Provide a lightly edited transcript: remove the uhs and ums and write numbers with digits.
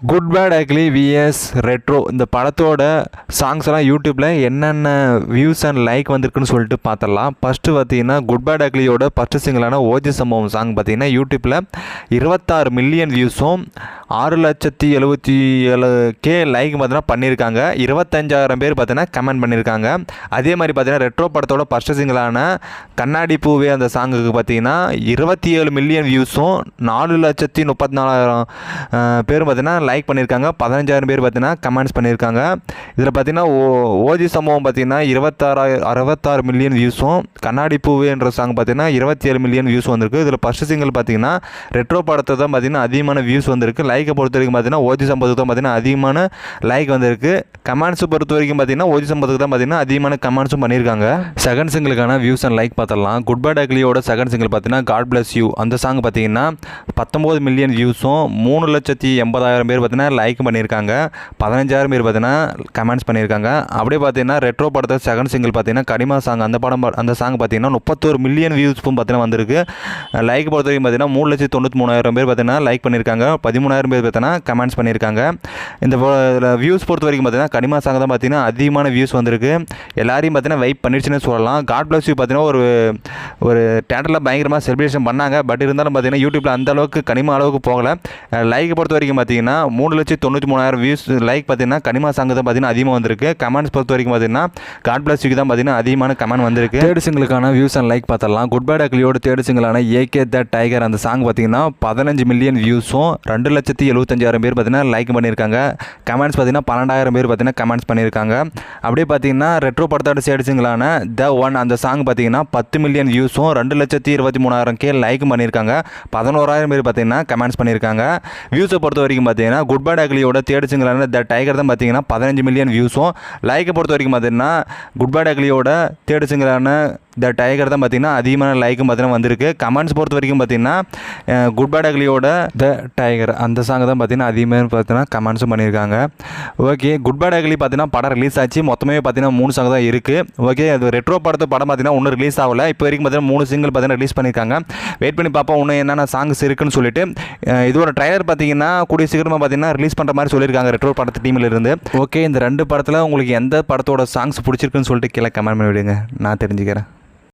Good bad ugly VS retro இந்த படத்தோட songs எல்லாம் யூடியூப்பில் என்னென்ன வியூஸ் அண்ட் லைக் வந்திருக்குன்னு சொல்லிட்டு பார்த்துடலாம். ஃபஸ்ட்டு பார்த்தீங்கன்னா குட் பேட் அக்லியோட ஃபஸ்ட்டு சிங்கிளான ஓஜி சம்பவம் சாங் பார்த்தீங்கன்னா யூடியூப்பில் 26 மில்லியன் வியூஸும் 6,77,000 லைக் பார்த்தீங்கன்னா பண்ணியிருக்காங்க. 25,000 பேர் பார்த்தீங்கன்னா கமெண்ட் பண்ணியிருக்காங்க. அதே மாதிரி பார்த்தீங்கன்னா ரெட்ரோ படத்தோட ஃபஸ்ட்டு சிங்கிளான கண்ணாடி பூவே அந்த சாங்குக்கு பார்த்தீங்கன்னா 27 மில்லியன் வியூஸும் 4,34,000 பேர் பார்த்தீங்கன்னா லைக் பண்ணியிருக்காங்க. 15,000 பேர் பார்த்தீங்கன்னா கமெண்ட்ஸ் பண்ணியிருக்காங்க. இதில் பார்த்தீங்கன்னா ஓஜி சம்பவம் பார்த்தீங்கன்னா 66 மில்லியன் வியூஸும் கண்ணாடி பூவேன்ற சாங் பார்த்தீங்கன்னா 27 மில்லியன் வியூஸ் வந்திருக்கு. இதில் ஃபஸ்ட்டு சிங்கிள் பார்த்தீங்கன்னா ரெட்ரோ படத்தை தான் பார்த்தீங்கன்னா அதிகமான வியூஸ் வந்திருக்கு. லைக்கை பொறுத்த வரைக்கும் பார்த்தீங்கன்னா ஓஜி சம்பவத்துக்கு தான் பார்த்தீங்கன்னா அதிகமான லைக் வந்திருக்கு. கமெண்ட்ஸ் பொறுத்த வரைக்கும் பார்த்தீங்கன்னா ஓஜி சம்பவத்துக்கு தான் பார்த்தீங்கன்னா அதிகமான கமெண்ட்ஸும் பண்ணியிருக்காங்க. செகண்ட் சிங்கிளுக்கான வியூஸ் அண்ட் லைக் பார்த்தலாம். குட் பேட் அக்லியோட செகண்ட் சிங்கிள் பார்த்தீங்கன்னா காட் பிளஸ் யூ அந்த சாங் பார்த்தீங்கன்னா 19 மில்லியன் வியூஸும் 3,80,000 பேர் பார்த்தீங்கன்னா லைக் பண்ணியிருக்காங்க. 15,000 பேர் பார்த்தீங்கன்னா கமெண்ட்ஸ் பண்ணியிருக்காங்க. அப்படியே பார்த்தீங்கன்னா ரெட்ரோ படத்தை செகண்ட் சிங்கிள் பார்த்தீங்கன்னா கனிமா சாங் அந்த சாங் பார்த்தீங்கன்னா 31 மில்லியன் வியூஸும் பார்த்தீங்கன்னா வந்திருக்கு. லைக் பொறுத்த வரைக்கும் பார்த்தீங்கன்னா 3,93,000 பேர் பார்த்தீங்கன்னா லைக் பண்ணியிருக்காங்க. 13,000 பேர் பார்த்தீங்கன்னா கமெண்ட்ஸ் பண்ணியிருக்காங்க. இந்த வியூஸ் பொறுத்த வரைக்கும் பார்த்தீங்கன்னா கனிமா சாங் தான் பார்த்தீங்கன்னா அதிகமான வியூஸ் வந்திருக்கு. எல்லாரையும் பார்த்தீங்கன்னா வெயிட் பண்ணிடுச்சுன்னு சொல்லலாம். காட் பிளஸ் யூ பார்த்தீங்கன்னா ஒரு தேட்டரில் பயங்கரமாக செலிப்ரேஷன் பண்ணாங்க. பட் இருந்தாலும் பார்த்தீங்கன்னா யூடியூப்பில் அந்த அளவுக்கு கனிமா அளவுக்கு போகலை. லைக் பொறுத்த வரைக்கும் பார்த்தீங்கன்னா 3,93,000 வியூஸ் லைக் பார்த்தீங்கன்னா கனிமா சாங் தான் பார்த்தீங்கன்னா அதிகமாக வந்திருக்கு. கமெண்ட்ஸ் பொறுத்த வரைக்கும் பார்த்தீங்கன்னா காட் பிளஸ் யூக்கு தான் பார்த்தீங்கன்னா அதிகமான கமெண்ட் வந்திருக்கு. தேர்ட் சிங்கிளுக்கான வியூஸ் அண்ட் லைக் பார்த்தலாம். குட் பேட் அக்லியோட தேர்ட் சிங்கிளான ஏகே த டைகர் அந்த சாங் பார்த்தீங்கன்னா 15 மில்லியன் வியூஸும் 2,75,000 பேர் பார்த்தீங்கன்னா லைக் பண்ணியிருக்காங்க. கமெண்ட்ஸ் பார்த்தீங்கன்னா 12,000 பேர் பார்த்தீங்கன்னா கமெண்ட்ஸ் பண்ணியிருக்காங்க. அப்படியே பார்த்தீங்கன்னா ரெட்ரோ படத்தோட தேர்ட் சிங்கிளான த ஒன் அந்த சாங் பார்த்தீங்கன்னா 10 மில்லியன் வியூஸும் 2,23,000 லைக் பண்ணியிருக்காங்க. 11,000 பேர் பார்த்தீங்கன்னா கமெண்ட்ஸ் பண்ணியிருக்காங்க. வியூஸை பொறுத்த வரைக்கும் பார்த்தீங்கன்னா குட் பேட் அக்லியோட தேர்ட் சிங்கிளான த டைகர் தான் பார்த்தீங்கன்னா 15 மில்லியன் வியூஸும் லைக்கை பொறுத்த வரைக்கும் பார்த்தீங்கன்னா குட் பேட் அக்லியோட தேர்ட் சிங்கிளான த டைகர் தான் பார்த்தீங்கன்னா அதிகமான லைக்கும் பார்த்தீங்கன்னா வந்திருக்கு. கமெண்ட்ஸ் பொறுத்த வரைக்கும் பார்த்தீங்கன்னா குட் பேட் அக்லியோட த டைகர் அந்த சாங் தான் பார்த்தீங்கன்னா அதிகமாக பார்த்தீங்கன்னா கமெண்ட்ஸும் பண்ணியிருக்காங்க. ஓகே, குட் பேட் அக்லி பார்த்தீங்கன்னா படம் ரிலீஸ் ஆச்சு. மொத்தமே பார்த்தீங்கன்னா 3 சாங் தான் இருக்குது. ஓகே, அது ரெட்ரோ படத்து படம் பார்த்தீங்கன்னா ஒன்றும் ரிலீஸ் ஆகலை. இப்போ வரைக்கும் பார்த்தீங்கன்னா 3 சிங்கிள் பார்த்தீங்கன்னா ரிலீஸ் பண்ணியிருக்காங்க. வெயிட் பண்ணி பார்ப்போம் இன்னும் என்னென்ன சாங்ஸ் இருக்குன்னு சொல்லிட்டு. இதோட ட்ரைலர் பார்த்தீங்கன்னா கூடிய சீக்கிரமாக பார்த்தீங்கன்னா ரிலீஸ் பண்ணுற மாதிரி சொல்லியிருக்காங்க ரெட்ரோ படத்து டீமில் இருந்து. ஓகே, இந்த 2 படத்தில் உங்களுக்கு எந்த படத்தோட சாங்ஸ் பிடிச்சிருக்குன்னு சொல்லிட்டு கீழே கமெண்ட் பண்ணி விடுங்க, நான் தெரிஞ்சுக்கிறேன்.